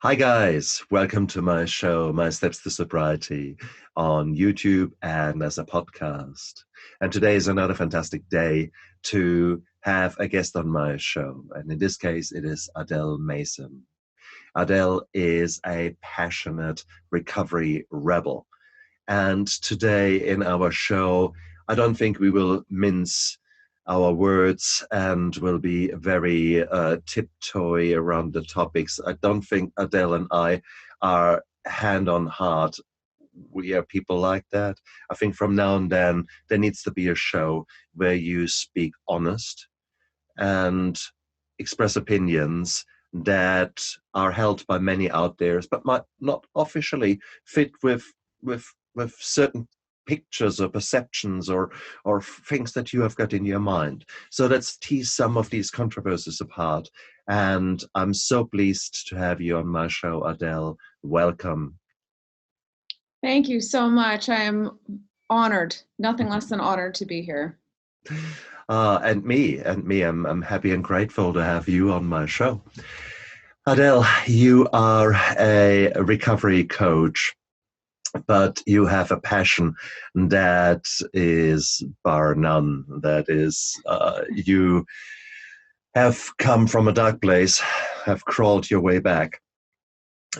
Hi guys, welcome to my show, My Steps to Sobriety, on YouTube and as a podcast. And today is another fantastic day to have a guest on my show. And in this case, it is Adele Mason. Adele is a passionate recovery rebel. And today in our show, I don't think we will mince our words and will be very tiptoe around the topics. I don't think Adele and I are hand on heart. We are people like that. I think from now and then there needs to be a show where you speak honest and express opinions that are held by many out there, but might not officially fit with certain pictures or perceptions or things that you have got in your mind. So let's tease some of these controversies apart. And I'm so pleased to have you on my show, Adele. Welcome. Thank you so much. I am honored, nothing less than honored to be here. And me, I'm happy and grateful to have you on my show. Adele, you are a recovery coach, but you have a passion that is bar none. That is, you have come from a dark place, have crawled your way back,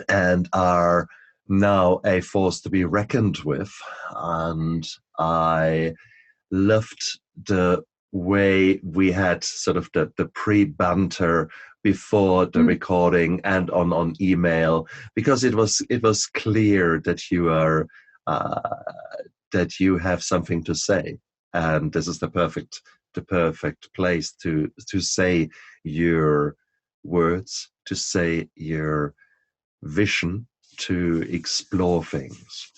and are now a force to be reckoned with. And I loved the way we had sort of the pre-banter before the recording and on email, because it was clear that you are that you have something to say, and this is the perfect place to say your words, to say your vision, to explore things.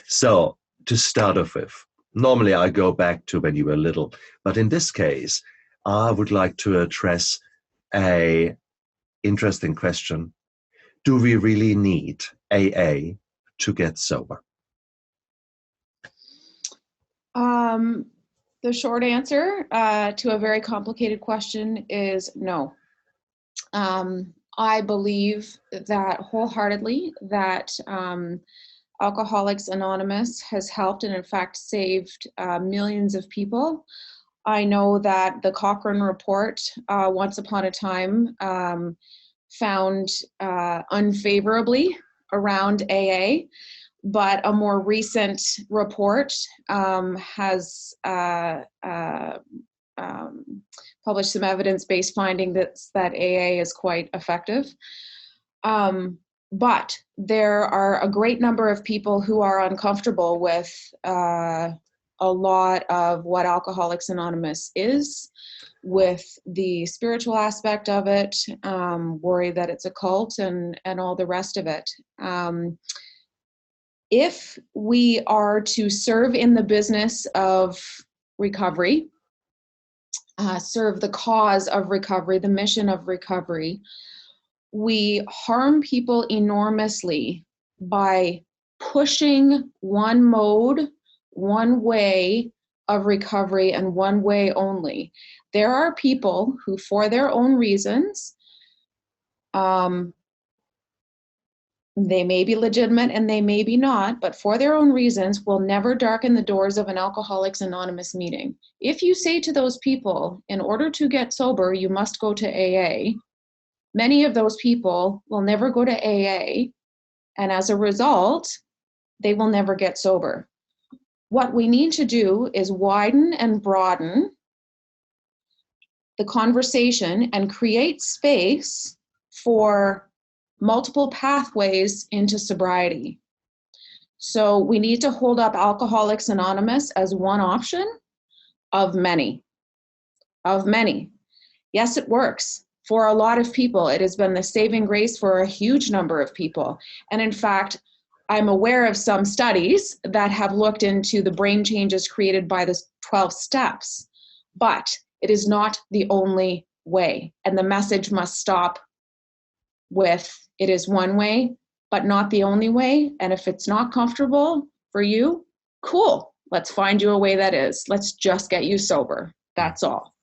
So to start off with, normally I go back to when you were little, but in this case, I would like to address a interesting question. Do we really need AA to get sober? The short answer to a very complicated question is no. I believe that wholeheartedly that Alcoholics Anonymous has helped and in fact saved millions of people. I know that the Cochrane report once upon a time found unfavorably around AA, but a more recent report has published some evidence-based finding that AA is quite effective. But there are a great number of people who are uncomfortable with a lot of what Alcoholics Anonymous is, with the spiritual aspect of it, worry that it's a cult and all the rest of it. If we are to serve in the business of recovery, serve the cause of recovery, the mission of recovery, we harm people enormously by pushing one mode, one way of recovery and one way only. There are people who, for their own reasons, they may be legitimate and they may be not, but for their own reasons will never darken the doors of an Alcoholics Anonymous meeting. If you say to those people, in order to get sober, you must go to AA, many of those people will never go to AA, and as a result, they will never get sober. What we need to do is widen and broaden the conversation and create space for multiple pathways into sobriety. So we need to hold up Alcoholics Anonymous as one option of many. Yes, it works. For a lot of people, it has been the saving grace for a huge number of people. And in fact, I'm aware of some studies that have looked into the brain changes created by the 12 steps, but it is not the only way. And the message must stop with, it is one way, but not the only way. And if it's not comfortable for you, cool. Let's find you a way that is. Let's just get you sober. That's all.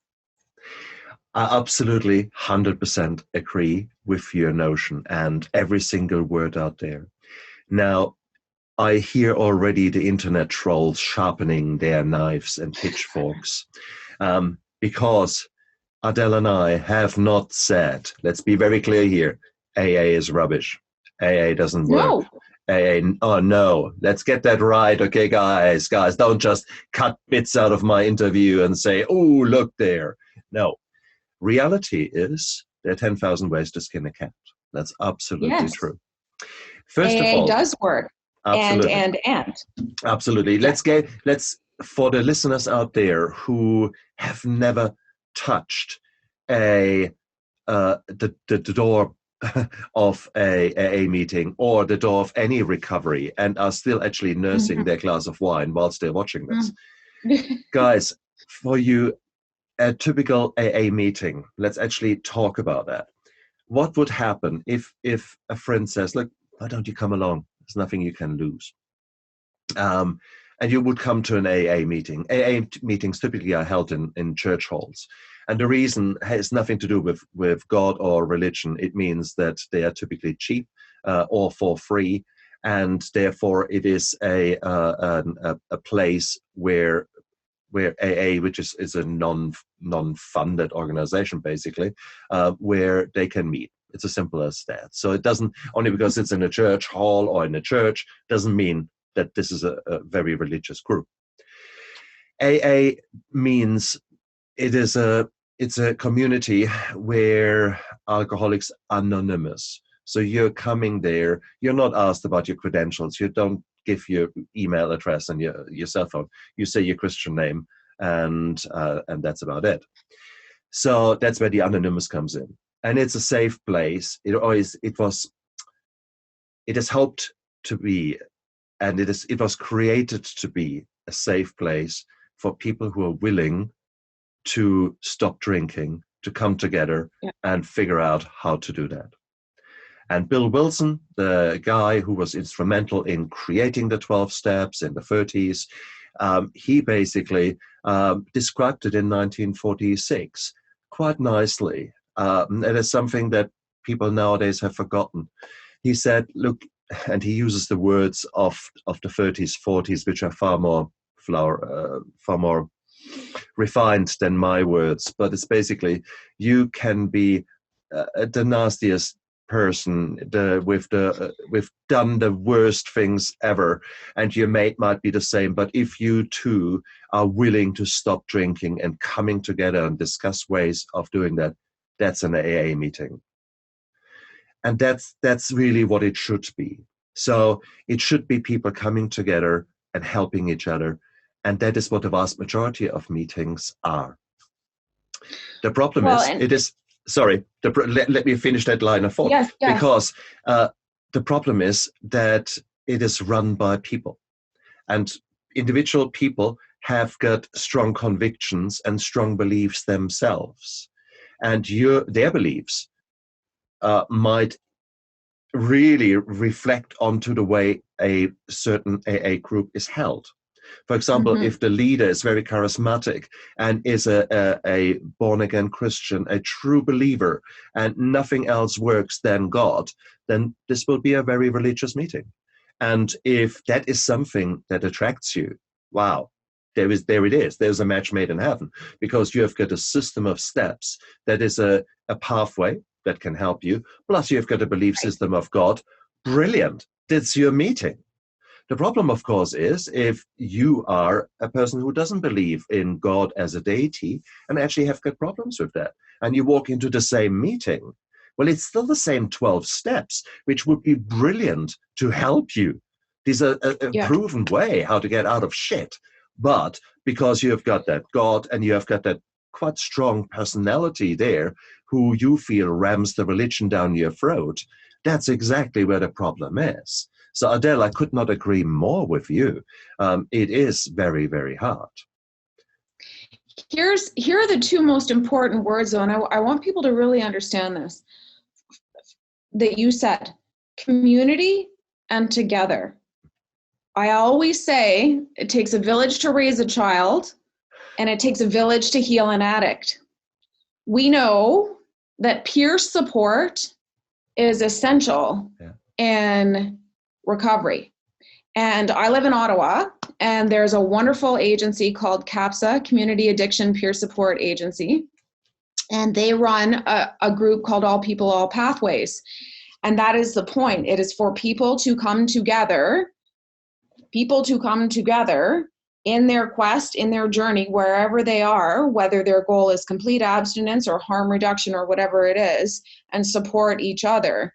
I absolutely 100% agree with your notion and every single word out there. Now, I hear already the internet trolls sharpening their knives and pitchforks because Adele and I have not said, let's be very clear here, AA is rubbish. AA doesn't work. No. AA, oh no, let's get that right. Okay, guys, don't just cut bits out of my interview and say, oh, look there. No, reality is there are 10,000 ways to skin a cat. That's absolutely Yes. true. First of AA all, does work. absolutely. And. Absolutely. Yeah. Let's, for the listeners out there who have never touched the door of a meeting or the door of any recovery and are still actually nursing their glass of wine whilst they're watching this. Guys, for you, a typical AA meeting, let's actually talk about that. What would happen if a friend says, look, why don't you come along? There's nothing you can lose. And you would come to an AA meeting. AA meetings typically are held in church halls. And the reason has nothing to do with God or religion. It means that they are typically cheap or for free. And therefore, it is a place where AA, which is a non-funded organization, basically, where they can meet. It's as simple as that. So it doesn't, only because it's in a church hall or in a church, doesn't mean that this is a very religious group. AA means it's a community where Alcoholics Anonymous. So you're coming there, you're not asked about your credentials, you don't give your email address and your cell phone. You say your Christian name, and that's about it. So that's where the anonymous comes in, and it's a safe place. It has hoped to be, and it was created to be a safe place for people who are willing to stop drinking, to come together and figure out how to do that. And Bill Wilson, the guy who was instrumental in creating the 12 steps in the 30s, he basically described it in 1946 quite nicely. It is something that people nowadays have forgotten. He said, look, and he uses the words of the 30s, 40s, which are far more refined than my words. But it's basically, you can be the nastiest person, we've done the worst things ever, and your mate might be the same. But if you two are willing to stop drinking and coming together and discuss ways of doing that, that's an AA meeting. And that's really what it should be. So it should be people coming together and helping each other. And that is what the vast majority of meetings are. The problem let me finish that line of thought. Yes. Because the problem is that it is run by people. And individual people have got strong convictions and strong beliefs themselves. And their beliefs might really reflect onto the way a certain AA group is held. For example, if the leader is very charismatic and is a born-again Christian, a true believer, and nothing else works than God, then this will be a very religious meeting. And if that is something that attracts you, wow, there it is. There's a match made in heaven, because you have got a system of steps that is a pathway that can help you. Plus, you've got a belief system of God. Brilliant. That's your meeting. The problem, of course, is if you are a person who doesn't believe in God as a deity and actually have got problems with that, and you walk into the same meeting, well, it's still the same 12 steps, which would be brilliant to help you. These are a proven way how to get out of shit. But because you have got that God and you have got that quite strong personality there who you feel rams the religion down your throat, that's exactly where the problem is. So, Adele, I could not agree more with you. It is very, very hard. Here are the two most important words, though, and I want people to really understand this, that you said: community and together. I always say it takes a village to raise a child, and it takes a village to heal an addict. we know that peer support is essential in recovery. And I live in Ottawa, and there's a wonderful agency called CAPSA, Community Addiction Peer Support Agency. And they run a group called All People, All Pathways. And that is the point. It is for people to come together in their quest, in their journey, wherever they are, whether their goal is complete abstinence or harm reduction or whatever it is, and support each other.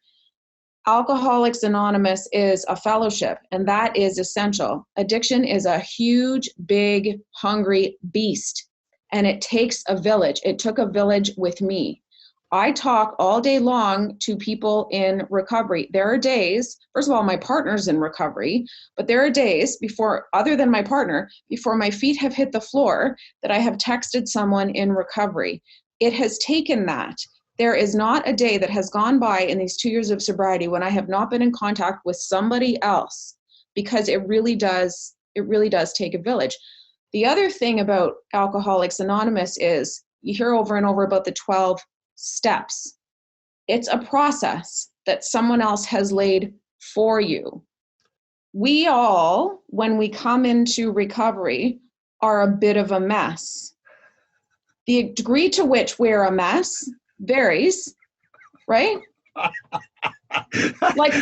Alcoholics Anonymous is a fellowship, and that is essential. Addiction is a huge, big, hungry beast, and it takes a village. It took a village with me. I talk all day long to people in recovery. There are days, first of all, my partner's in recovery, but there are days before, other than my partner, before my feet have hit the floor, that I have texted someone in recovery. It has taken that. There is not a day that has gone by in these 2 years of sobriety when I have not been in contact with somebody else, because it really does take a village. The other thing about Alcoholics Anonymous is you hear over and over about the 12 steps. It's a process that someone else has laid for you. We all, when we come into recovery, are a bit of a mess. The degree to which we're a mess varies, right? Like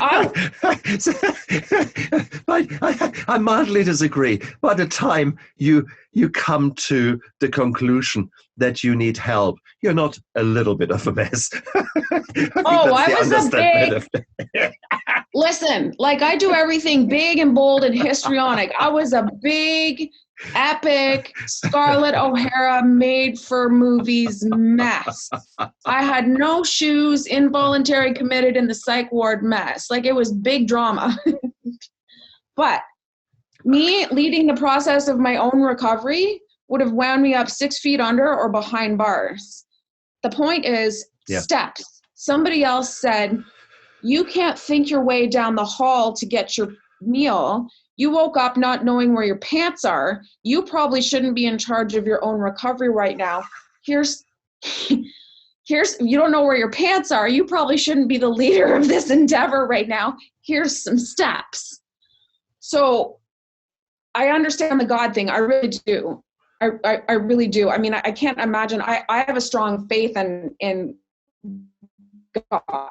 I mildly disagree. By the time you come to the conclusion that you need help, you're not a little bit of a mess. I was a big. Listen, like I do everything big and bold and histrionic. I was a big, epic Scarlett O'Hara made for movies mess. I had no shoes, involuntary committed in the psych ward mess. Like it was big drama. But me leading the process of my own recovery would have wound me up 6 feet under or behind bars. The point is steps. Somebody else said, you can't think your way down the hall to get your meal. You woke up not knowing where your pants are. You probably shouldn't be in charge of your own recovery right now. Here's you don't know where your pants are. You probably shouldn't be the leader of this endeavor right now. Here's some steps. So I understand the God thing. I really do. I really do. I mean, I can't imagine. I have a strong faith in God.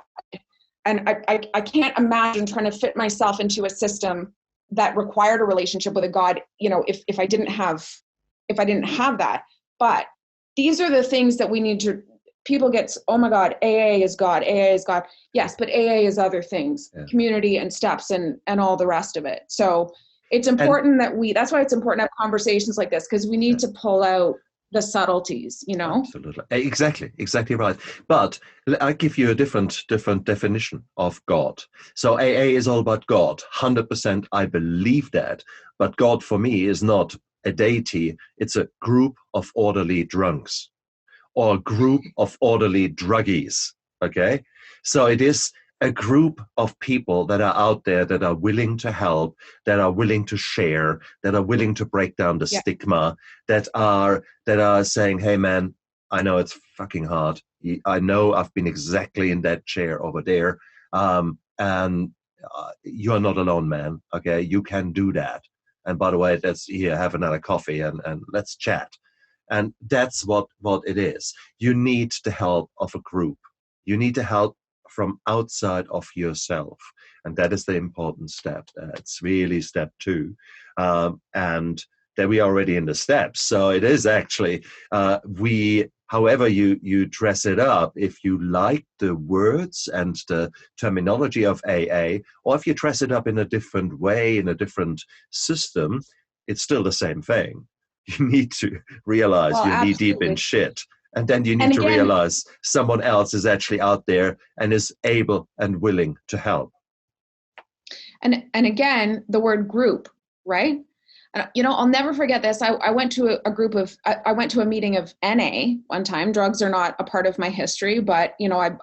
And I can't imagine trying to fit myself into a system that required a relationship with a God, if I didn't have that. But these are the things that we need to, people get, oh my God, AA is God, AA is God. Yes, but AA is other things, community and steps and all the rest of it. So it's important that's why it's important to have conversations like this, because we need to pull out the subtleties, Absolutely. Exactly right. But I give you a different definition of God. So AA is all about God. 100% I believe that. But God for me is not a deity. It's a group of orderly drunks or a group of orderly druggies. Okay. So it is a group of people that are out there that are willing to help, that are willing to share, that are willing to break down the stigma, that are saying, hey man, I know it's fucking hard. I know I've been exactly in that chair over there. And you're not alone, man. Okay. You can do that. And by the way, have another coffee and let's chat. And that's what it is. You need the help of a group. You need the help from outside of yourself. And that is the important step. It's really step 2. And then we are already in the steps. So it is actually, however you dress it up, if you like the words and the terminology of AA, or if you dress it up in a different way, in a different system, it's still the same thing. You need to realize you're knee deep in shit. And then you need to realize someone else is actually out there and is able and willing to help. And again, the word group, right? I'll never forget this. I went to I went to a meeting of NA one time. Drugs are not a part of my history, but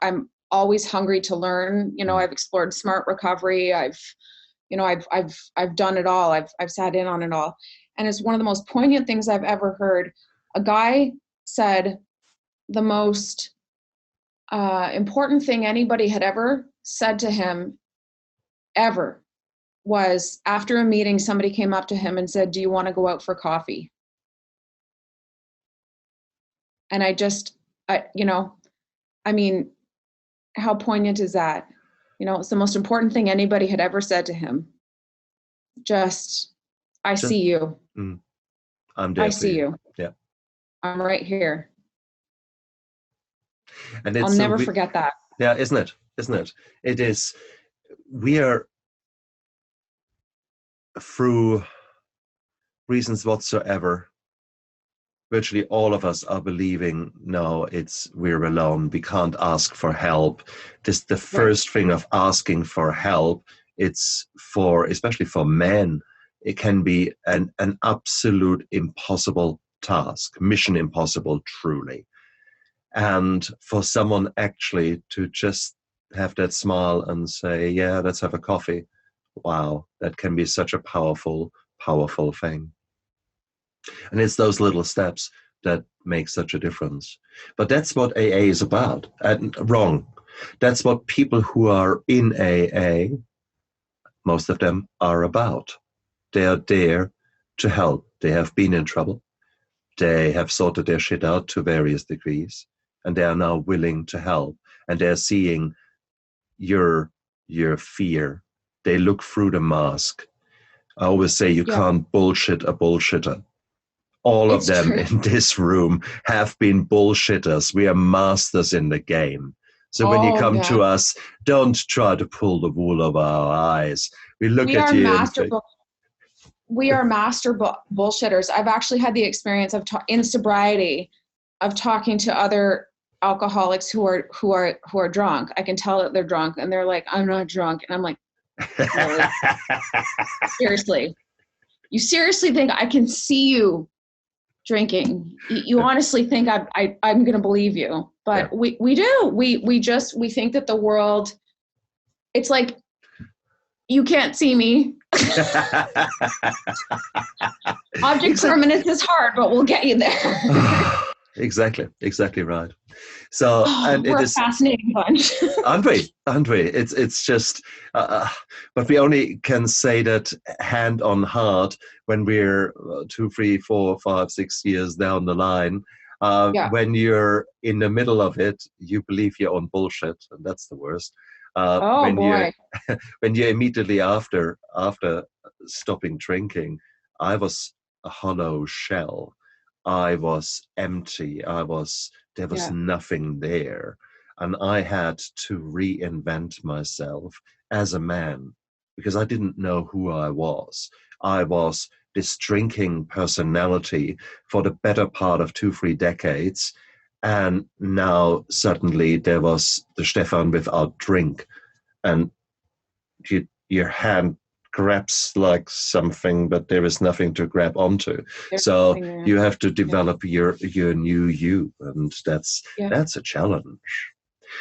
I'm always hungry to learn. I've explored smart recovery. I've done it all. I've sat in on it all. And it's one of the most poignant things I've ever heard. A guy said, the most important thing anybody had ever said to him, ever, was after a meeting, somebody came up to him and said, "Do you want to go out for coffee?" And I mean, how poignant is that? It's the most important thing anybody had ever said to him. Just, I see you. I'm there I for see you. Yeah. I'm right here. And I'll never forget that. Yeah, isn't it? Isn't it? It is. We are, through reasons whatsoever, virtually all of us are believing, no, we're alone. We can't ask for help. This the first thing of asking for help. It's especially for men, it can be an absolute impossible task, mission impossible, truly. And for someone actually to just have that smile and say, yeah, let's have a coffee. Wow, that can be such a powerful, powerful thing. And it's those little steps that make such a difference. But that's what AA is about. And wrong. That's what people who are in AA, most of them, are about. They are there to help. They have been in trouble. They have sorted their shit out to various degrees, and they are now willing to help. And they're seeing your fear. They look through the mask. I always say you can't bullshit a bullshitter. All of them in this room have been bullshitters. We are masters in the game. So when you come to us, don't try to pull the wool over our eyes. We look at you and think, we are master bullshitters. I've actually had the experience of in sobriety of talking to other alcoholics who are drunk. I can tell that they're drunk, and they're like, "I'm not drunk," and I'm like, "Really? Seriously? You seriously think I can see you drinking? You honestly think I'm going to believe you?" But we do. We think that the world. It's like, you can't see me. Object permanence is hard, but we'll get you there. Exactly right. So, and we're it a is fascinating bunch. aren't we? It's just, but we only can say that hand on heart when we're 2, 3, 4, 5, 6 years down the line. When you're in the middle of it, you believe your own bullshit, and that's the worst. When you immediately after stopping drinking, I was a hollow shell. I was empty. There was nothing there. And I had to reinvent myself as a man because I didn't know who I was. I was this drinking personality for the better part of 2, 3 decades. And now suddenly there was the Stefan without drink. And your hand grabs like something, but there is nothing to grab onto. So you have to develop your new you, and that's a challenge.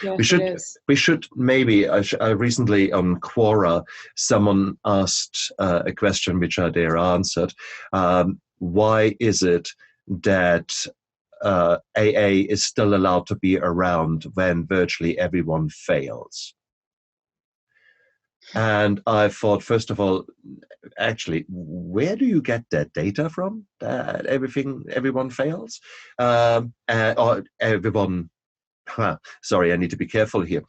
Yes, we should maybe. I recently on Quora, someone asked a question which I there answered. Why is it that AA is still allowed to be around when virtually everyone fails? And I thought, first of all, actually, where do you get that data from? That everyone fails, or everyone. Sorry, I need to be careful here.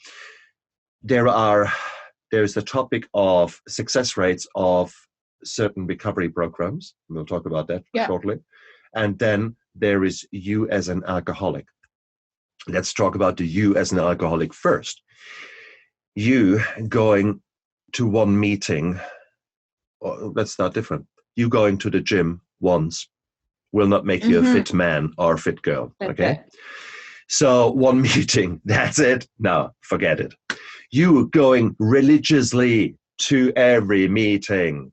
There's the topic of success rates of certain recovery programs. We'll talk about that shortly, and then there is you as an alcoholic. Let's talk about the you as an alcoholic first. You going to one meeting, or let's start different. You going to the gym once will not make you a fit man or a fit girl. Okay. So one meeting, that's it. No, forget it. You going religiously to every meeting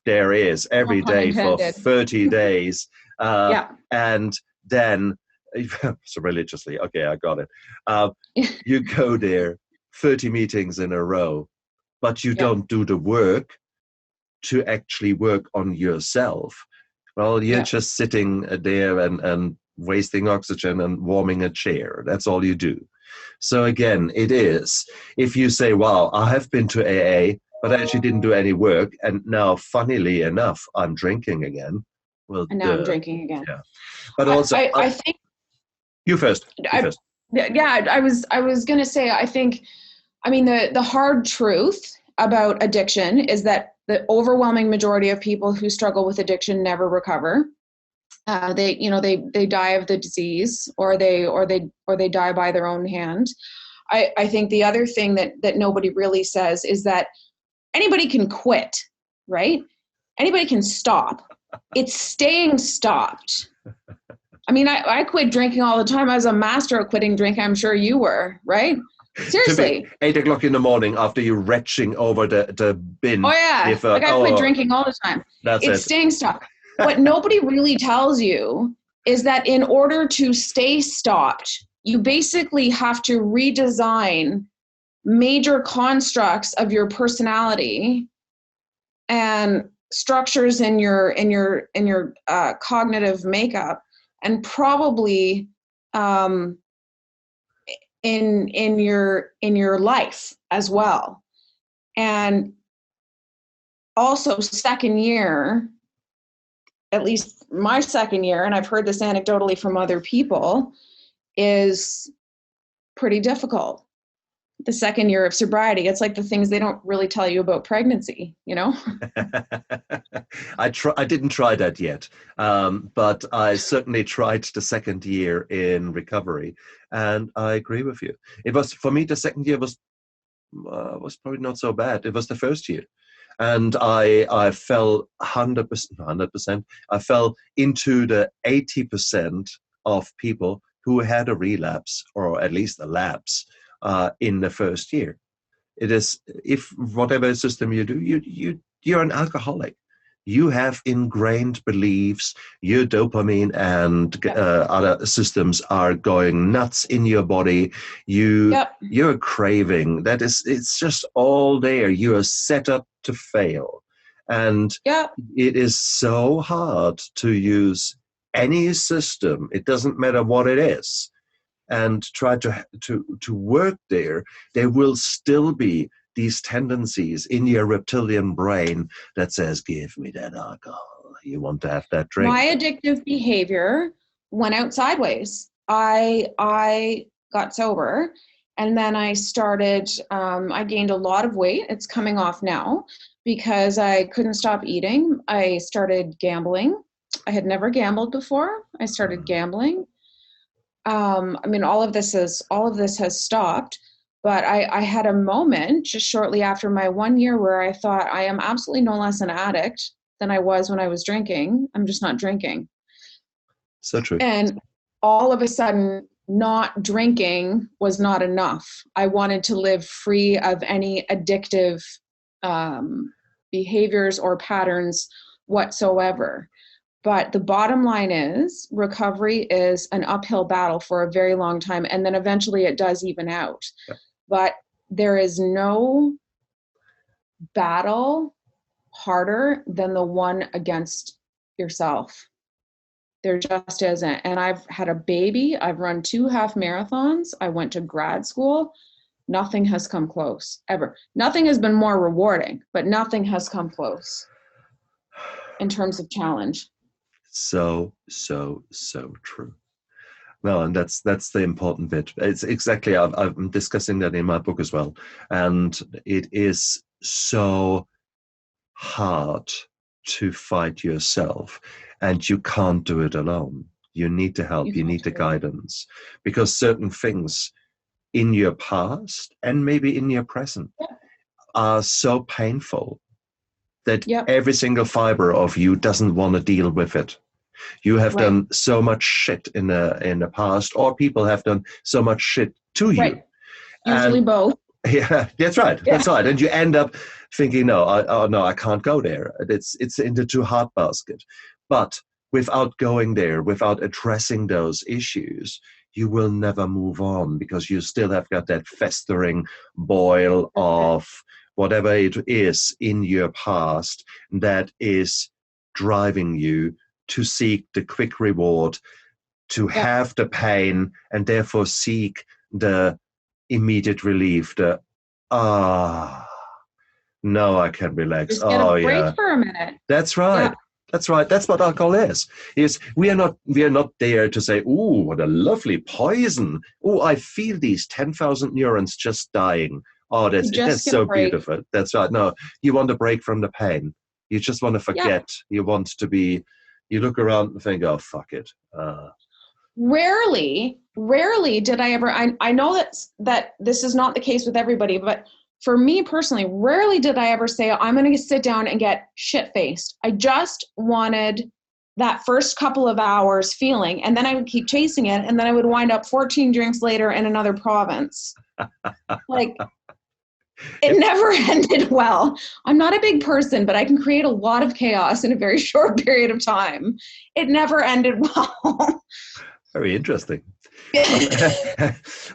there is every day for 30 days. And then, so religiously, okay, I got it. You go there 30 meetings in a row, but you don't do the work to actually work on yourself. Well, you're just sitting there and wasting oxygen and warming a chair. That's all you do. So again, it is, if you say, wow, I have been to AA, but I actually didn't do any work, and now, funnily enough, I'm drinking again. Well, And now I'm drinking again. Yeah. But also, I think you first. You first. Yeah, I was gonna say, I mean, the hard truth about addiction is that the overwhelming majority of people who struggle with addiction never recover. They die of the disease, or they die by their own hand. I think the other thing that nobody really says is that anybody can quit, right? Anybody can stop. It's staying stopped. I mean, I quit drinking all the time. I was a master at quitting drinking. I'm sure you were, right? Seriously. 8:00 in the morning after you retching over the bin. Oh yeah, like I quit drinking all the time. It's staying stopped. What nobody really tells you is that in order to stay stopped, you basically have to redesign major constructs of your personality and structures in your cognitive makeup, and probably in your life as well. And also, second year, at least my second year, and I've heard this anecdotally from other people, is pretty difficult. The second year of sobriety, it's like the things they don't really tell you about pregnancy, you know? I didn't try that yet, but I certainly tried the second year in recovery, and I agree with you. It was, for me, the second year was probably not so bad. It was the first year. And I fell 100%. I fell into the 80% of people who had a relapse, or at least a lapse, in the first year. It is, if whatever system you do, you're an alcoholic. You have ingrained beliefs. Your dopamine and other systems are going nuts in your body. You're craving. It's just all there. You are set up to fail. And it is so hard to use any system. It doesn't matter what it is, and try to work there. There will still be these tendencies in your reptilian brain that says, give me that alcohol. You want to have that drink. My addictive behavior went out sideways. I got sober, and then I started, I gained a lot of weight. It's coming off now because I couldn't stop eating. I started gambling. I had never gambled before. I started gambling. I mean, all of this has stopped, but I had a moment just shortly after my 1 year where I thought, I am absolutely no less an addict than I was when I was drinking. I'm just not drinking. So true. And all of a sudden, not drinking was not enough. I wanted to live free of any addictive behaviors or patterns whatsoever. But the bottom line is, recovery is an uphill battle for a very long time, and then eventually it does even out. Yeah. But there is no battle harder than the one against yourself. There just isn't. And I've had a baby. I've run 2 half marathons. I went to grad school. Nothing has come close, ever. Nothing has been more rewarding, but nothing has come close in terms of challenge. So true. No, and that's the important bit. It's exactly, I'm discussing that in my book as well. And it is so hard to fight yourself, and you can't do it alone. You need the help, you need the guidance, because certain things in your past and maybe in your present are so painful that every single fiber of you doesn't want to deal with it. You have done so much shit in the past, or people have done so much shit to you. Usually both. Yeah, that's right. Yeah. That's right. And you end up thinking, no, I can't go there. It's in the too hard basket. But without going there, without addressing those issues, you will never move on, because you still have got that festering boil of whatever it is in your past that is driving you to seek the quick reward to have the pain and therefore seek the immediate relief, no, I can relax. Just get a break for a minute. That's right. Yeah. That's right. That's what alcohol is. We are not there to say, "Oh, what a lovely poison. Oh, I feel these 10,000 neurons just dying. Oh, that's so beautiful." That's right. No, you want a break from the pain. You just want to forget. You want to be. You look around and think, "Oh, fuck it." Rarely did I ever. I know that this is not the case with everybody, but for me personally, rarely did I ever say, I'm going to sit down and get shit-faced. I just wanted that first couple of hours feeling, and then I would keep chasing it, and then I would wind up 14 drinks later in another province. Like, it never ended well. I'm not a big person, but I can create a lot of chaos in a very short period of time. It never ended well. Very interesting.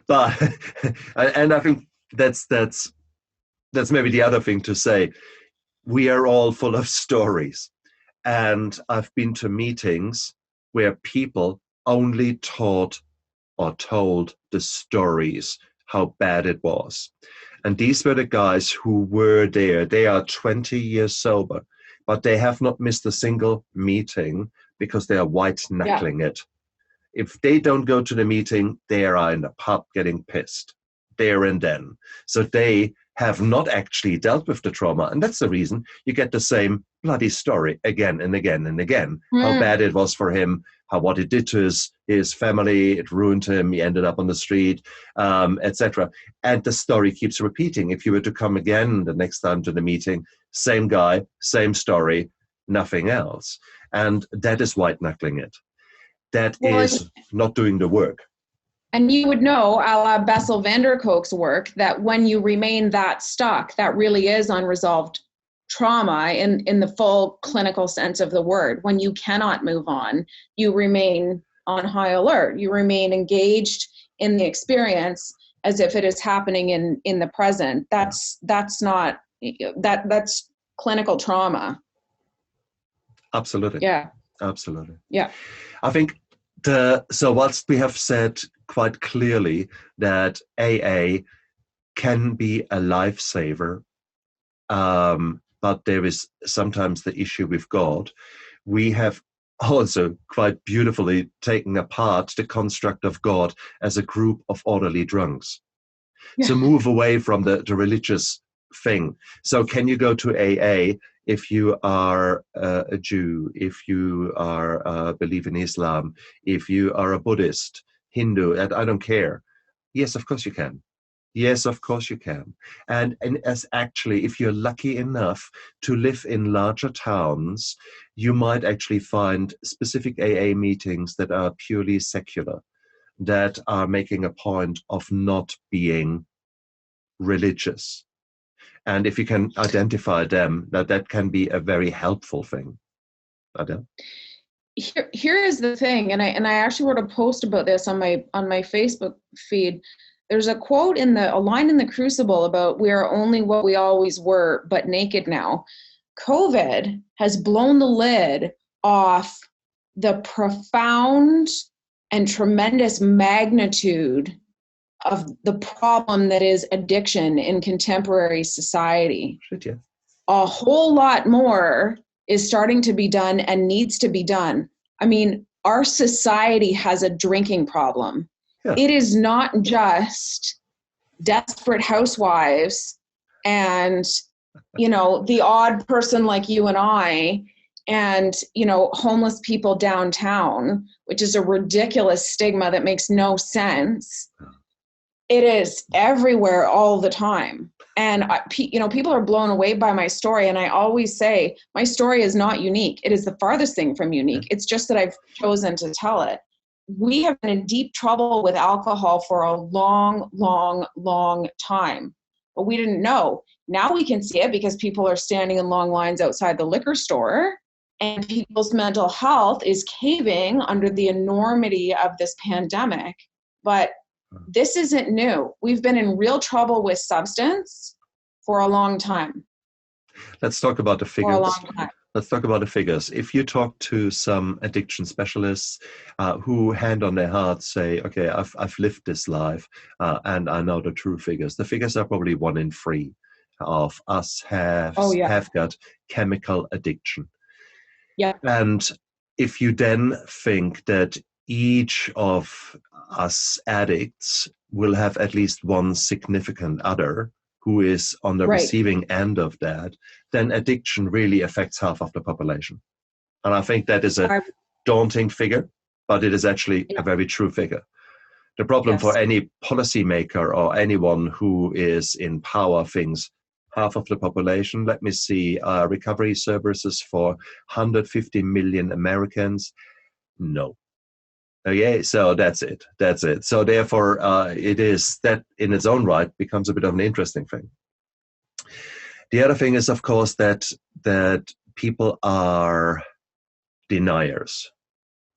But, and I think that's maybe the other thing to say. We are all full of stories. And I've been to meetings where people only taught or told the stories, how bad it was. And these were the guys who were there. They are 20 years sober, but they have not missed a single meeting because they are white-knuckling it. If they don't go to the meeting, they are in the pub getting pissed there and then. So they have not actually dealt with the trauma. And that's the reason you get the same bloody story again and again and again. How bad it was for him, what it did to his family, it ruined him, he ended up on the street, etc. And the story keeps repeating. If you were to come again the next time to the meeting, same guy, same story, nothing else. And that is white-knuckling it. That is not doing the work. And you would know, a la Bessel van der Kolk's work, that when you remain that stuck, that really is unresolved trauma in the full clinical sense of the word. When you cannot move on, you remain on high alert. You remain engaged in the experience as if it is happening in the present. That's clinical trauma. Absolutely. Yeah. Absolutely. Yeah. I think so whilst we have said quite clearly that AA can be a lifesaver, but there is sometimes the issue with God, we have also quite beautifully taken apart the construct of God as a group of orderly drunks. Yeah. So move away from the religious thing. So can you go to AA if you are a Jew, if you are believe in Islam, if you are a Buddhist, Hindu, and I don't care? Yes, of course you can. Yes, of course you can. And as actually, if you're lucky enough to live in larger towns, you might actually find specific AA meetings that are purely secular, that are making a point of not being religious. And if you can identify them, that can be a very helpful thing. Adele? Here is the thing, and I actually wrote a post about this on my Facebook feed. There's a quote a line in the Crucible about "we are only what we always were, but naked now." COVID has blown the lid off the profound and tremendous magnitude of the problem that is addiction in contemporary society. Yeah. A whole lot more is starting to be done and needs to be done. I mean, our society has a drinking problem. Yeah. It is not just desperate housewives and, the odd person like you and I and, homeless people downtown, which is a ridiculous stigma that makes no sense. It is everywhere all the time. And, people are blown away by my story. And I always say, my story is not unique. It is the farthest thing from unique. It's just that I've chosen to tell it. We have been in deep trouble with alcohol for a long, long, long time. But we didn't know. Now we can see it because people are standing in long lines outside the liquor store. And people's mental health is caving under the enormity of this pandemic. But this isn't new. We've been in real trouble with substance for a long time. Let's talk about the figures. For a long time. Let's talk about the figures. If you talk to some addiction specialists who, hand on their heart, say, okay, I've lived this life and I know the true figures. The figures are probably 1 in 3 of us Oh yeah. have got chemical addiction. Yeah. And if you then think that each of us addicts will have at least one significant other who is on the Right. receiving end of that, then addiction really affects half of the population. And I think that is a daunting figure, but it is actually a very true figure. The problem for any policymaker or anyone who is in power thinks half of the population, let me see, recovery services for 150 million Americans. No. Okay, so that's it. That's it. So therefore, it is that in its own right becomes a bit of an interesting thing. The other thing is, of course, that people are deniers.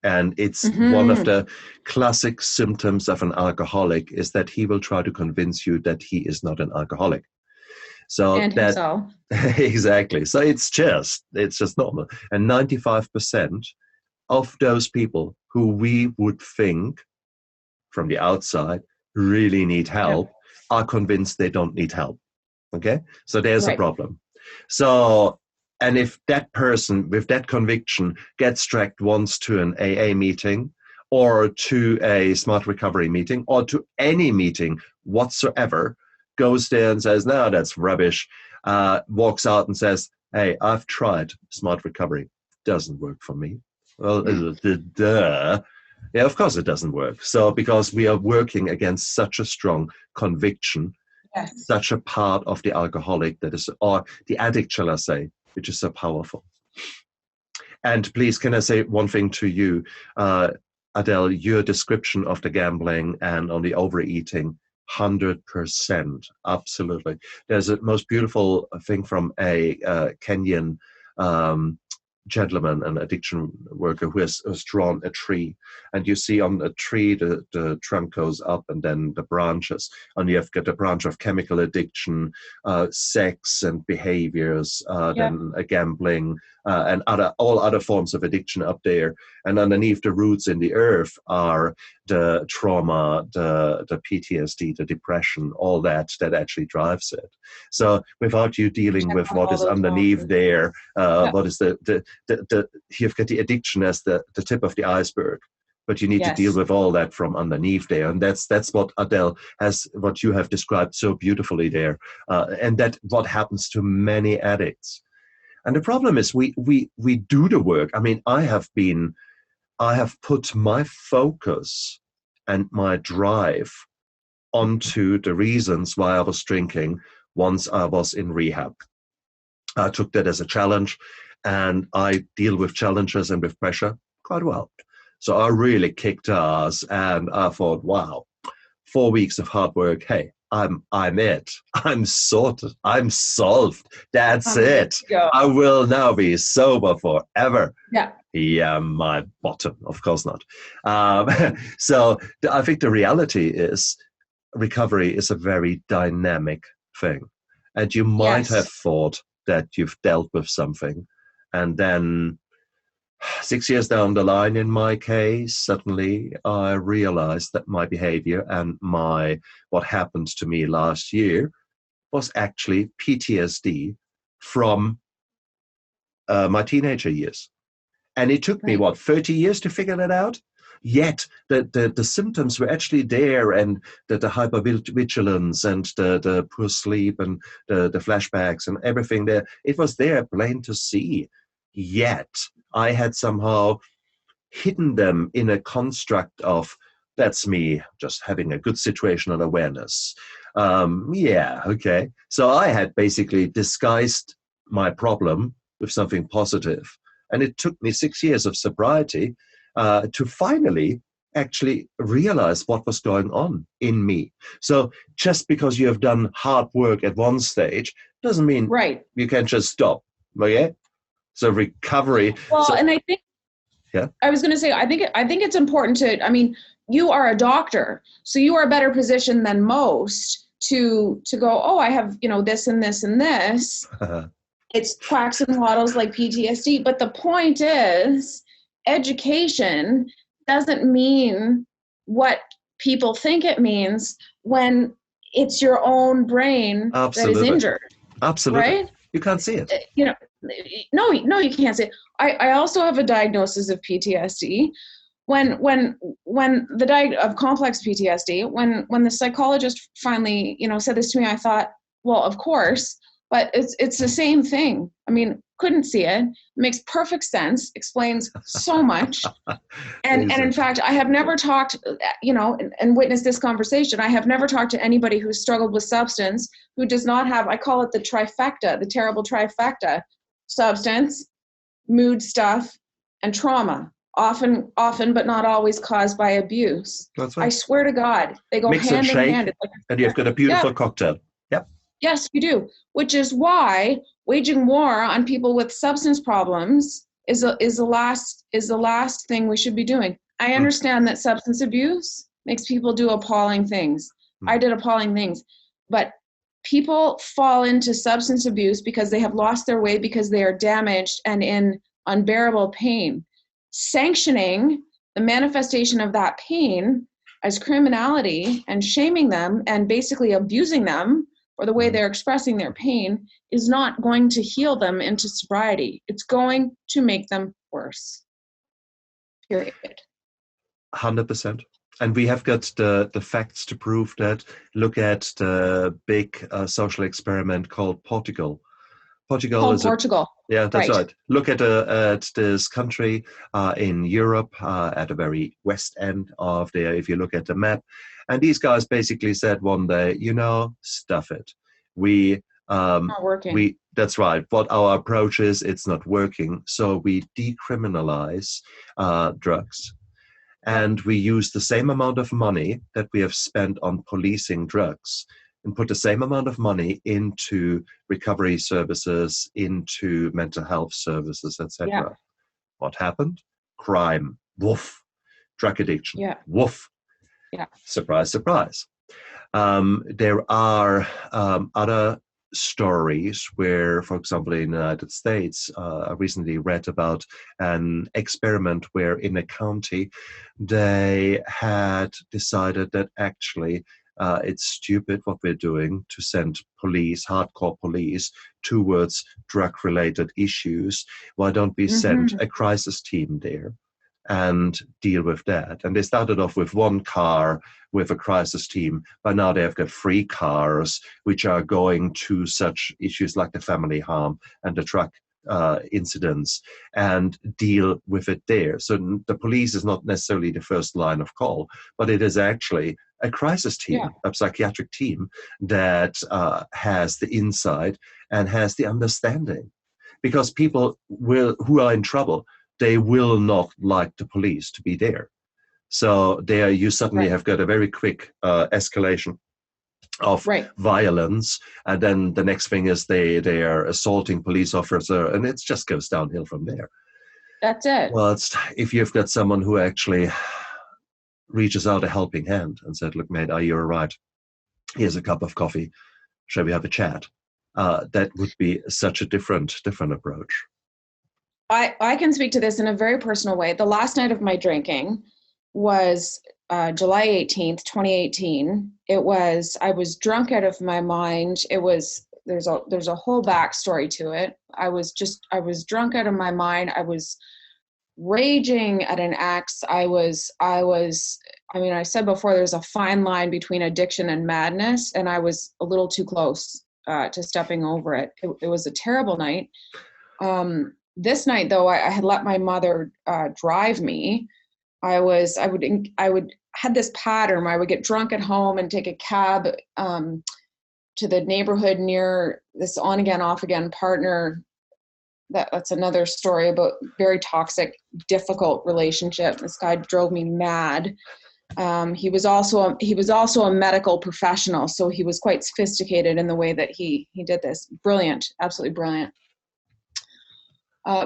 And it's one of the classic symptoms of an alcoholic is that he will try to convince you that he is not an alcoholic. So and that himself. exactly. So it's just normal. And 95% of those people who we would think from the outside really need help are convinced they don't need help. Okay? So there's a problem. So, and if that person with that conviction gets dragged once to an AA meeting or to a smart recovery meeting or to any meeting whatsoever, goes there and says, no, that's rubbish, walks out and says, hey, I've tried smart recovery. Doesn't work for me. Well, duh. Yeah, of course it doesn't work. So because we are working against such a strong conviction, such a part of the alcoholic that is, or the addict, shall I say, which is so powerful. And please, can I say one thing to you, Adele, your description of the gambling and on the overeating, 100%, absolutely. There's a most beautiful thing from a Kenyan gentleman, an addiction worker who has drawn a tree, and you see on a tree the trunk goes up and then the branches, and you've got a branch of chemical addiction, sex and behaviors, then gambling and all other forms of addiction up there, and underneath the roots in the earth are the trauma, the PTSD, the depression, all that actually drives it. So without you dealing with what is underneath there, what is you've got the addiction as the tip of the iceberg, but you need to deal with all that from underneath there, and that's what Adele has, what you have described so beautifully there, and that what happens to many addicts. And the problem is we do the work. I mean, I have put my focus and my drive onto the reasons why I was drinking once I was in rehab. I took that as a challenge, and I deal with challenges and with pressure quite well. So I really kicked ass, and I thought, wow, 4 weeks of hard work. Hey, I'm it. I'm sorted. I'm solved. That's it. I will now be sober forever. Yeah, my bottom. Of course not. So I think the reality is recovery is a very dynamic thing. And you might have thought that you've dealt with something, and then 6 years down the line, in my case, suddenly I realized that my behavior and what happened to me last year was actually PTSD from my teenager years. And it took me, 30 years to figure that out? Yet the symptoms were actually there, and the hypervigilance and the poor sleep and the flashbacks and everything there, it was there plain to see. Yet I had somehow hidden them in a construct of, that's me just having a good situational awareness. Okay. So I had basically disguised my problem with something positive. And it took me 6 years of sobriety to finally actually realize what was going on in me. So just because you have done hard work at one stage doesn't mean you can just stop. Okay? So recovery. Well, and I think, I was going to say, I think it's important to, I mean, you are a doctor, so you are a better position than most to go, oh, I have, this and this and this. It's quacks and waddles like PTSD. But the point is, education doesn't mean what people think it means when it's your own brain that is Absolutely. Injured. Absolutely. Right? You can't see it. No, you can't see it. I also have a diagnosis of PTSD. When of complex PTSD, when the psychologist finally, said this to me, I thought, well, of course, but it's the same thing. I mean, couldn't see it. Makes perfect sense. Explains so much. And in fact, I have never talked, and witnessed this conversation. I have never talked to anybody who's struggled with substance who does not have, I call it the trifecta, the terrible trifecta: substance, mood stuff, and trauma. Often, but not always caused by abuse. That's right. I swear to God, they go Mix hand and shake, in hand. and you've got a beautiful cocktail. Yep. Yes, you do. Which is why waging war on people with substance problems is the last thing we should be doing. I understand that substance abuse makes people do appalling things. I did appalling things, but people fall into substance abuse because they have lost their way, because they are damaged and in unbearable pain. Sanctioning the manifestation of that pain as criminality and shaming them and basically abusing them for the way they're expressing their pain is not going to heal them into sobriety. It's going to make them worse. Period. 100%. And we have got the facts to prove that. Look at the big social experiment called Portugal. Portugal. Yeah, that's right. Look at this country in Europe at the very west end of there, if you look at the map. And these guys basically said one day, stuff it. Not working. That's right. What our approach is, it's not working. So we decriminalize drugs. And we use the same amount of money that we have spent on policing drugs and put the same amount of money into recovery services, into mental health services, etc. Yeah. What happened? Crime. Woof. Drug addiction. Yeah. Woof. Yeah. Surprise, surprise. There are other stories where, for example, in the United States, I recently read about an experiment where in a county they had decided that actually it's stupid what we're doing to send hardcore police towards drug-related issues. Why don't we send a crisis team there and deal with that? And they started off with one car with a crisis team. By now they've got 3 cars which are going to such issues like the family harm and the truck incidents and deal with it there. So the police is not necessarily the first line of call, but it is actually a crisis team, a psychiatric team that has the insight and has the understanding. Because people who are in trouble, they will not like the police to be there. So there you suddenly have got a very quick escalation of violence, and then the next thing is they are assaulting police officer, and it just goes downhill from there. That's it. Well, if you've got someone who actually reaches out a helping hand and said, look, mate, are you all right? Here's a cup of coffee. Shall we have a chat? That would be such a different approach. I can speak to this in a very personal way. The last night of my drinking was July 18th, 2018. I was drunk out of my mind. There's a whole backstory to it. I was drunk out of my mind. I was raging at an ex. I said before, there's a fine line between addiction and madness, and I was a little too close to stepping over it. It was a terrible night. This night, though, I had let my mother drive me. I had this pattern where I would get drunk at home and take a cab to the neighborhood near this on again, off again partner. That's another story about very toxic, difficult relationship. This guy drove me mad. He was also a medical professional, so he was quite sophisticated in the way that he did this. Brilliant, absolutely brilliant.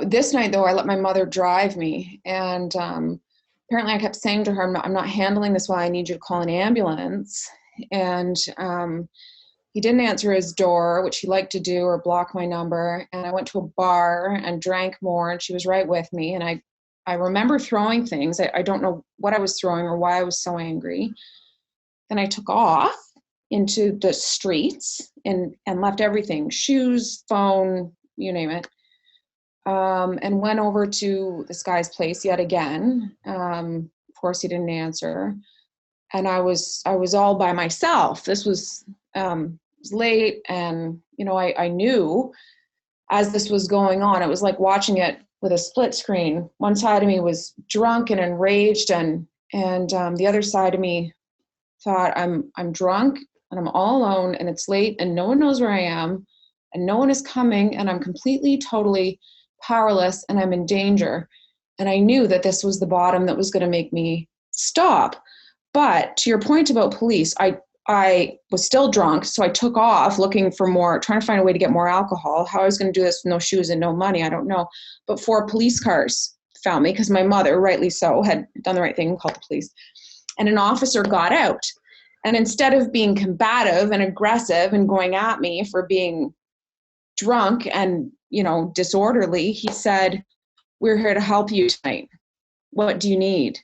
This night, though, I let my mother drive me, and apparently I kept saying to her, I'm not handling this well. I need you to call an ambulance. And he didn't answer his door, which he liked to do, or block my number. And I went to a bar and drank more, and she was right with me. And I remember throwing things. I don't know what I was throwing or why I was so angry. Then I took off into the streets and left everything, shoes, phone, you name it, and went over to this guy's place yet again. Of course, he didn't answer. And I was all by myself. This was late, and I knew as this was going on, it was like watching it with a split screen. One side of me was drunk and enraged, and the other side of me thought, I'm drunk and I'm all alone, and it's late, and no one knows where I am, and no one is coming, and I'm completely, totally powerless, and I'm in danger. And I knew that this was the bottom that was going to make me stop. But to your point about police, I was still drunk, so I took off looking for more, trying to find a way to get more alcohol. How I was going to do this with no shoes and no money, I don't know. But 4 police cars found me, because my mother, rightly so, had done the right thing and called the police. And an officer got out. And instead of being combative and aggressive and going at me for being drunk and, disorderly, he said, "We're here to help you tonight. What do you need?"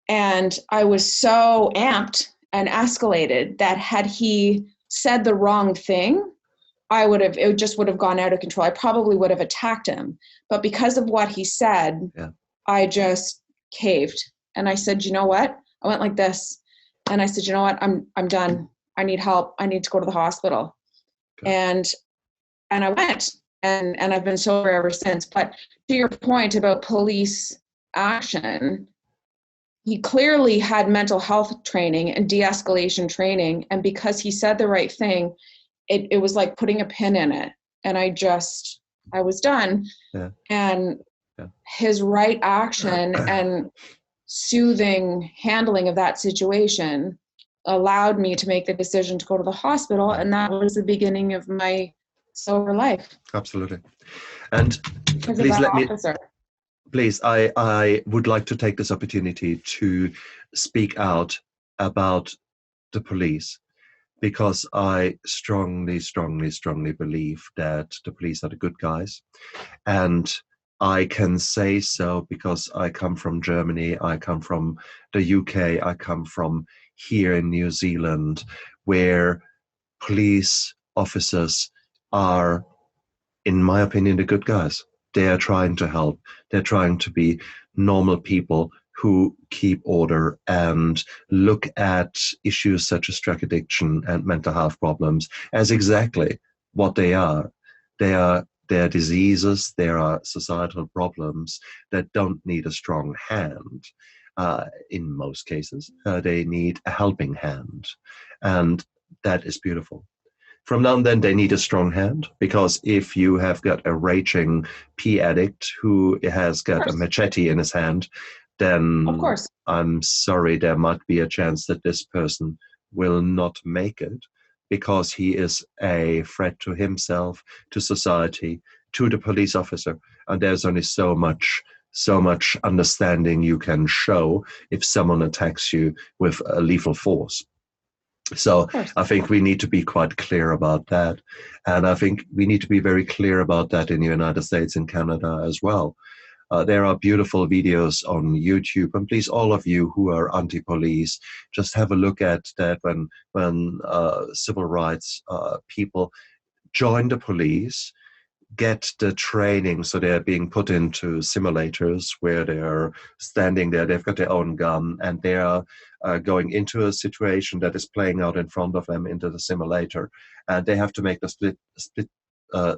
And I was so amped and escalated that had he said the wrong thing, it just would have gone out of control. I probably would have attacked him. But because of what he said, yeah, I just caved. And I said, "You know what?" I went like this. And I said, "You know what? I'm done. I need help. I need to go to the hospital." Okay. And I went, and I've been sober ever since. But to your point about police action, he clearly had mental health training and de-escalation training. And because he said the right thing, it was like putting a pin in it. And I was done. Yeah. And his right action and soothing handling of that situation allowed me to make the decision to go to the hospital. And that was the beginning of my sober life. Absolutely. And please let me... Please, I would like to take this opportunity to speak out about the police, because I strongly, strongly, strongly believe that the police are the good guys. And I can say so because I come from Germany, I come from the UK, I come from here in New Zealand, where police officers are, in my opinion, the good guys. They are trying to help. They're trying to be normal people who keep order and look at issues such as drug addiction and mental health problems as exactly what they are. They are diseases, there are societal problems that don't need a strong hand. In most cases, they need a helping hand. And that is beautiful. From now and then, they need a strong hand, because if you have got a raging pee addict who has got a machete in his hand, then of course, I'm sorry, there might be a chance that this person will not make it, because he is a threat to himself, to society, to the police officer. And there's only so much understanding you can show if someone attacks you with a lethal force. So I think we need to be quite clear about that. And I think we need to be very clear about that in the United States and Canada as well. There are beautiful videos on YouTube, and please, all of you who are anti-police, just have a look at that when civil rights people join the police, get the training, so they're being put into simulators where they're standing there, they've got their own gun, and they are going into a situation that is playing out in front of them into the simulator, and they have to make the split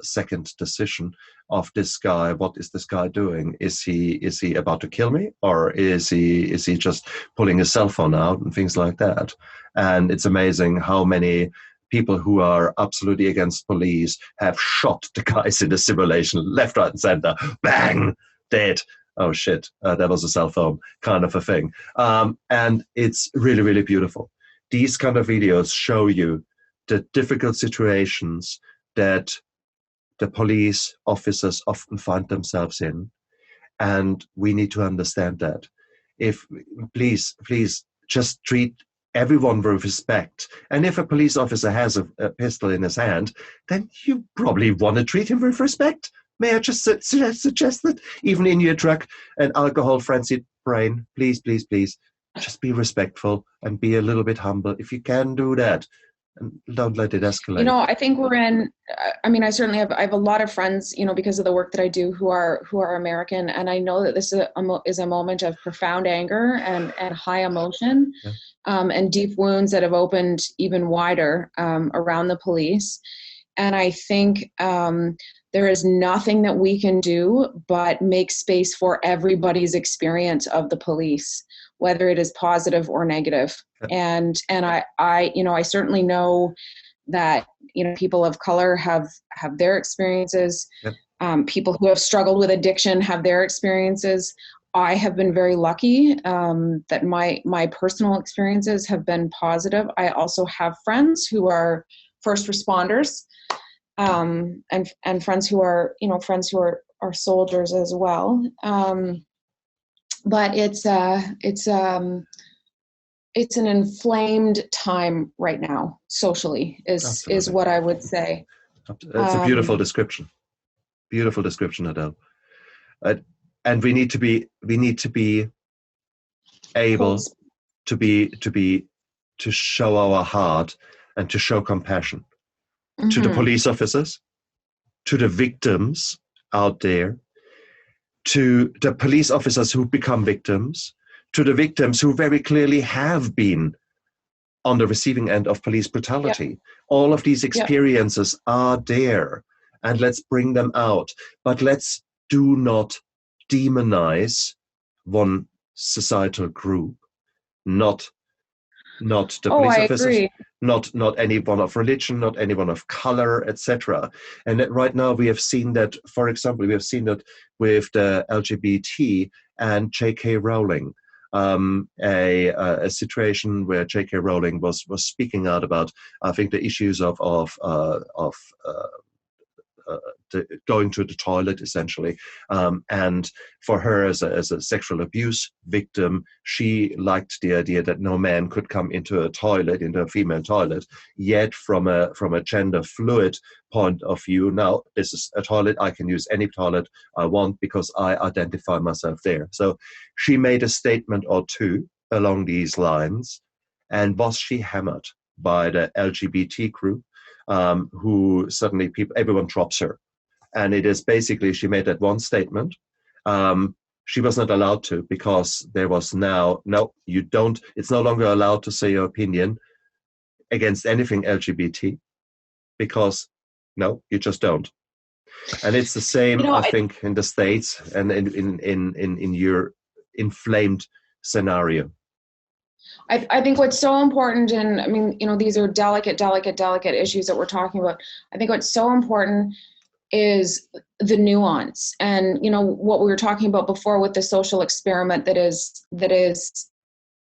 second decision of this guy. What is this guy doing? Is he about to kill me, or is he just pulling his cell phone out and things like that? And it's amazing how many people who are absolutely against police have shot the guys in the simulation, left, right, and center. Bang, dead. Oh shit, that was a cell phone, kind of a thing. And it's really, really beautiful. These kind of videos show you the difficult situations that the police officers often find themselves in. And we need to understand that. If please just treat everyone with respect. And if a police officer has a pistol in his hand, then you probably want to treat him with respect. May I just suggest that even in your drug and alcohol frenzied brain, please, please, please, just be respectful and be a little bit humble. If you can do that, and don't let it escalate. I think I certainly I have a lot of friends, because of the work that I do who are American. And I know that this is a moment of profound anger and high emotion, Yeah. And deep wounds that have opened even wider around the police. And I think there is nothing that we can do but make space for everybody's experience of the police, whether it is positive or negative. And I certainly know that, people of color have their experiences. Yep. People who have struggled with addiction have their experiences. I have been very lucky that my personal experiences have been positive. I also have friends who are first responders, and friends who are soldiers as well. But it's an inflamed time right now, socially, is what I would say. It's a beautiful description. Beautiful description, Adele. And we need to be able to show our heart and to show compassion to the police officers, to the victims out there, to the police officers who become victims, to the victims who very clearly have been on the receiving end of police brutality. Yep. All of these experiences are there, and let's bring them out. But let's do not demonize one societal group, not the police officers, agree. not anyone of religion, not anyone of color, etc. And right now we have seen that, for example, we have seen that with the LGBT and J.K. Rowling. A situation where J.K. Rowling was speaking out about, I think, the issues of going to the toilet, essentially, and for her as a sexual abuse victim, she liked the idea that no man could come into a female toilet. Yet, from a gender fluid point of view, now this is a toilet. I can use any toilet I want because I identify myself there. So she made a statement or two along these lines, and was she hammered by the LGBT group, who suddenly everyone drops her. And it is basically, she made that one statement. She was not allowed to, because there was now, no, you don't, it's no longer allowed to say your opinion against anything LGBT, because no, you just don't. And it's the same, I think, in the States and in your inflamed scenario. I think what's so important, and these are delicate issues that we're talking about. I think what's so important is the nuance, and what we were talking about before with the social experiment that is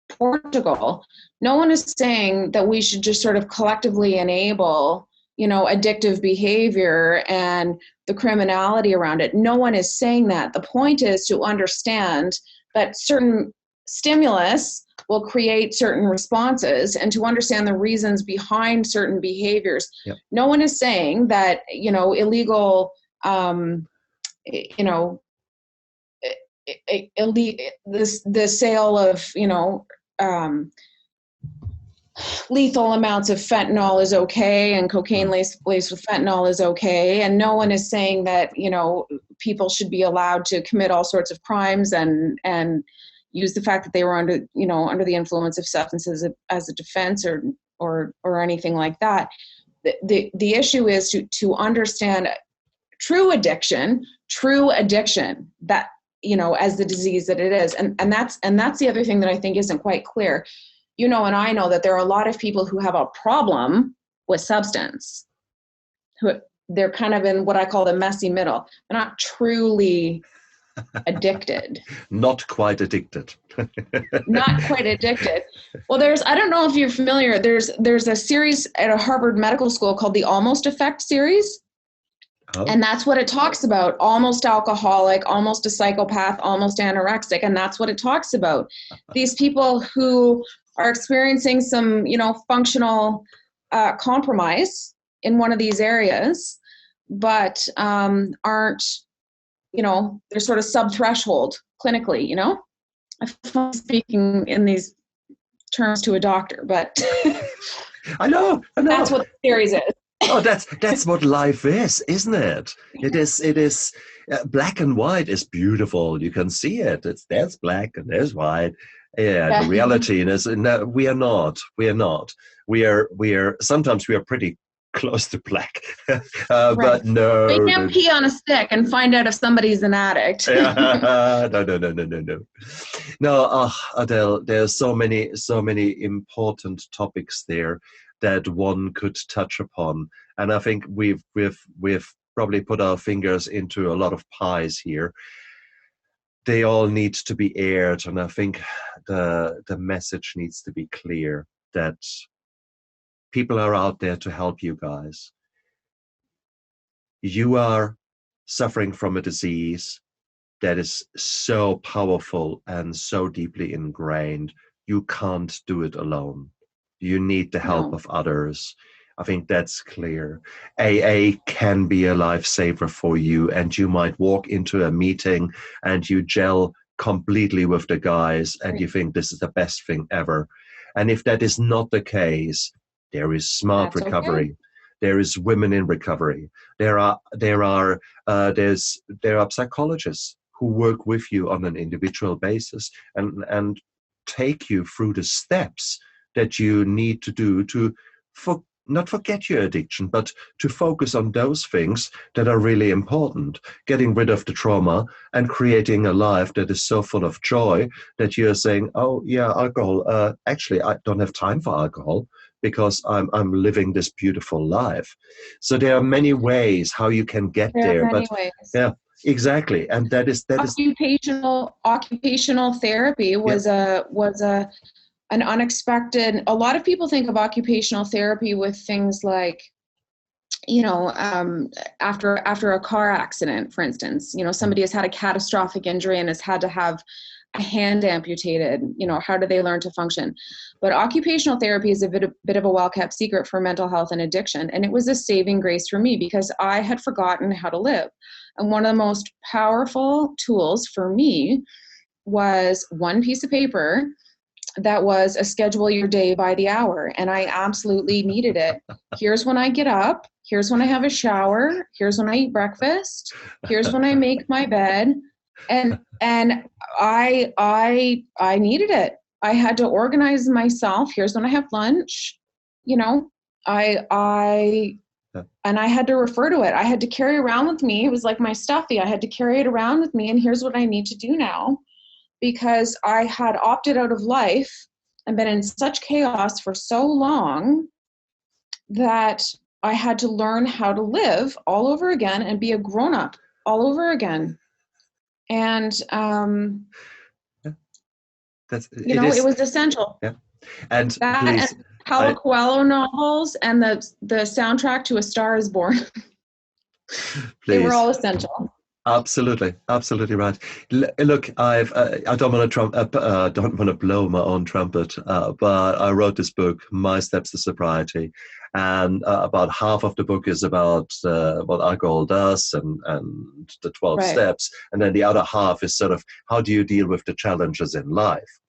Portugal. No one is saying that we should just sort of collectively enable addictive behavior and the criminality around it. No one is saying that. The point is to understand that certain stimulus will create certain responses, and to understand the reasons behind certain behaviors. Yep. No one is saying that, illegal, the sale of, lethal amounts of fentanyl is okay, and cocaine laced with fentanyl is okay. And no one is saying that, people should be allowed to commit all sorts of crimes and use the fact that they were under the influence of substances as a defense or anything like that. The issue is to understand true addiction, that, as the disease that it is. And that's the other thing that I think isn't quite clear. And I know that there are a lot of people who have a problem with substance, who they're kind of in what I call the messy middle. They're not truly addicted. Not quite addicted. Not quite addicted. Well, I don't know if you're familiar, there's a series at a Harvard Medical School called the Almost Effect series. Oh. And that's what it talks about. Almost alcoholic, almost a psychopath, almost anorexic. And that's what it talks about. These people who are experiencing some, functional compromise in one of these areas, but aren't, they're sort of sub-threshold clinically, I'm speaking in these terms to a doctor, but I know. that's what the series is. Oh, that's what life is, isn't it? It is. Black and white is beautiful. You can see it. There's black and there's white. Yeah, the reality is, no, we are not. We are not. We are. Sometimes we are pretty close to black, Right. but no. You can't pee on a stick and find out if somebody's an addict. No. No, Adele, there's so many important topics there that one could touch upon, and I think we've probably put our fingers into a lot of pies here. They all need to be aired, and I think the message needs to be clear that people are out there to help you guys. You are suffering from a disease that is so powerful and so deeply ingrained. You can't do it alone. You need the help of others. I think that's clear. AA can be a lifesaver for you, and you might walk into a meeting and you gel completely with the guys and you think this is the best thing ever. And if that is not the case, there is smart That's recovery. okay. There is women in recovery. There are psychologists who work with you on an individual basis and take you through the steps that you need to do to not forget your addiction, but to focus on those things that are really important, getting rid of the trauma and creating a life that is so full of joy that you're saying, oh yeah, alcohol, actually I don't have time for alcohol because I'm living this beautiful life. So there are many ways how you can get There are there, many but ways. yeah, exactly. And that is Occupational therapy was an unexpected. A lot of people think of occupational therapy with things like, after a car accident, for instance, somebody has had a catastrophic injury and has had to have a hand amputated. How do they learn to function? But occupational therapy is a bit of a well-kept secret for mental health and addiction. And it was a saving grace for me because I had forgotten how to live. And one of the most powerful tools for me was one piece of paper that was a schedule your day by the hour. And I absolutely needed it. Here's when I get up. Here's when I have a shower. Here's when I eat breakfast. Here's when I make my bed. And I needed it. I had to organize myself. Here's when I have lunch. And I had to refer to it. I had to carry around with me. It was like my stuffy. I had to carry it around with me. And here's what I need to do now. Because I had opted out of life and been in such chaos for so long that I had to learn how to live all over again and be a grown-up all over again. And, it was essential. Yeah. And that please, and Paulo Coelho novels and the soundtrack to A Star is Born. They were all essential. Absolutely right. Look, I don't want to blow my own trumpet, but I wrote this book, My Steps to Sobriety, and about half of the book is about what alcohol does and the 12 steps, and then the other half is sort of how do you deal with the challenges in life.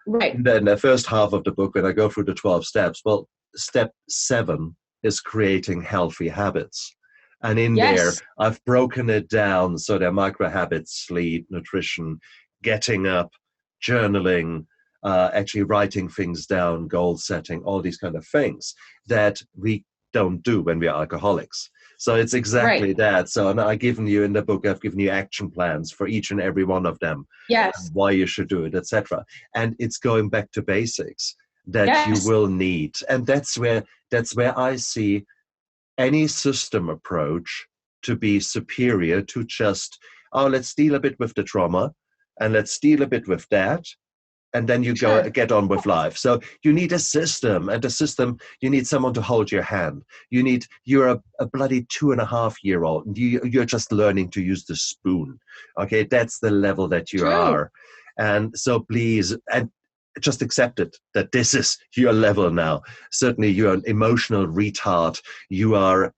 Right. And then the first half of the book, when I go through the 12 steps, well, step 7 is creating healthy habits. And in there, I've broken it down so they're micro habits, sleep, nutrition, getting up, journaling, actually writing things down, goal setting, all these kind of things that we don't do when we are alcoholics. So it's exactly that. So and I've given you in the book, I've given you action plans for each and every one of them. Yes. Why you should do it, etc. And it's going back to basics that you will need. And that's where I see any system approach to be superior to just, let's deal a bit with the trauma and let's deal a bit with that. And then you go get on with life. So you need a system, and a system, you need someone to hold your hand. You're a bloody 2.5-year-old. And you're just learning to use the spoon. Okay. That's the level that you are. And so please, and just accept it, that this is your level now. Certainly you're an emotional retard. You are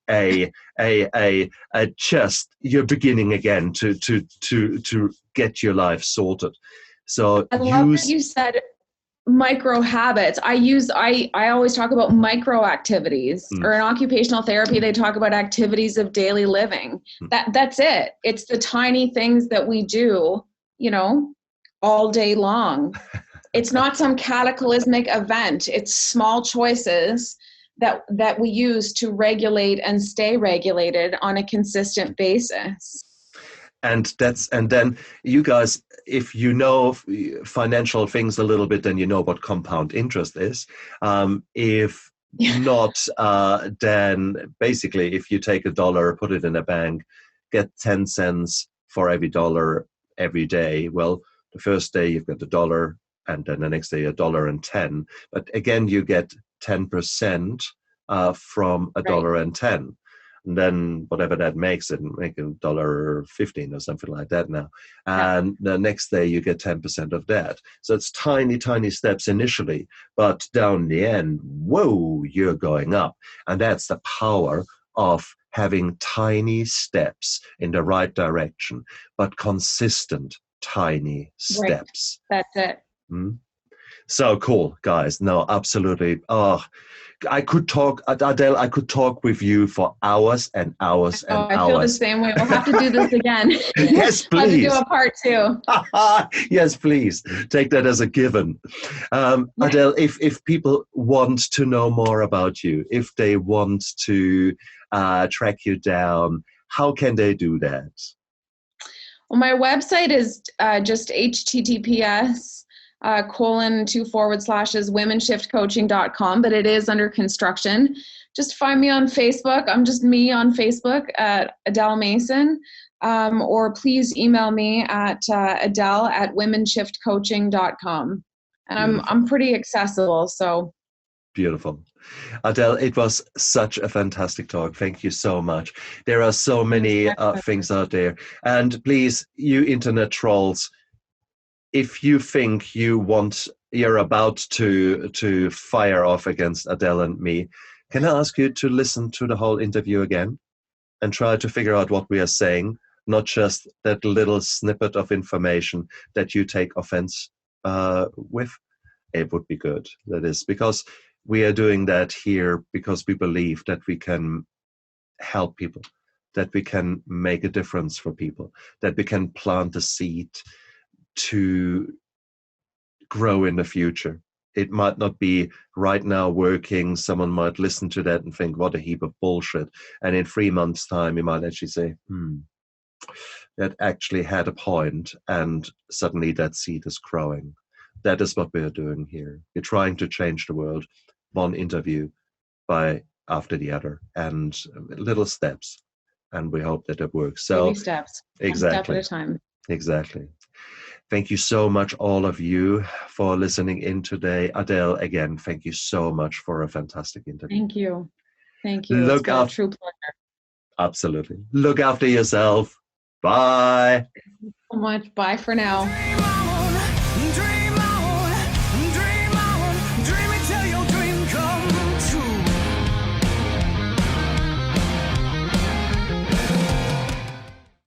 you're beginning again to get your life sorted. So I love that you said micro habits. I always talk about micro activities, or in occupational therapy, they talk about activities of daily living. That's it. It's the tiny things that we do, all day long. It's not some cataclysmic event. It's small choices that we use to regulate and stay regulated on a consistent basis. And then you guys, if you know financial things a little bit, then you know what compound interest is. If not, then basically, if you take $1, put it in a bank, get 10 cents for every dollar every day. Well, the first day you've got $1, and then the next day $1.10. But again, you get 10% from $1.10. And then whatever that makes it, make $1.15 or something like that now. And the next day you get 10% of that. So it's tiny, tiny steps initially, but down the end, whoa, you're going up. And that's the power of having tiny steps in the right direction, but consistent tiny steps. That's it. So cool, guys. No, absolutely. I could talk, Adele, I could talk with you for hours and hours and hours. I feel the same way. We'll have to do this again. Yes, please. We'll have to do a part 2. Yes, please. Take that as a given. Adele, if people want to know more about you, if they want to track you down, how can they do that? Well, my website is just https:// womenshiftcoaching.com, but it is under construction. Just find me on Facebook. I'm just me on Facebook at Adele Mason, or please email me at adele@womenshiftcoaching.com. And I'm pretty accessible, so. Beautiful. Adele, it was such a fantastic talk. Thank you so much. There are so many things out there. And please, you internet trolls, if you think you're about to fire off against Adele and me, can I ask you to listen to the whole interview again and try to figure out what we are saying, not just that little snippet of information that you take offense with? It would be good. That is because we are doing that here because we believe that we can help people, that we can make a difference for people, that we can plant a seed to grow in the future. It might not be right now working. Someone might listen to that and think, what a heap of bullshit. And in 3 months' time, you might actually say, that actually had a point, and suddenly that seed is growing. That is what we are doing here. We're trying to change the world, one interview after the other, and little steps. And we hope that it works. So, baby steps. Exactly. One step at a time. Exactly. Thank you so much, all of you, for listening in today. Adele, again, thank you so much for a fantastic interview. Thank you. Thank you. It's been a true pleasure. Absolutely. Look after yourself. Bye. Thank you so much. Bye for now.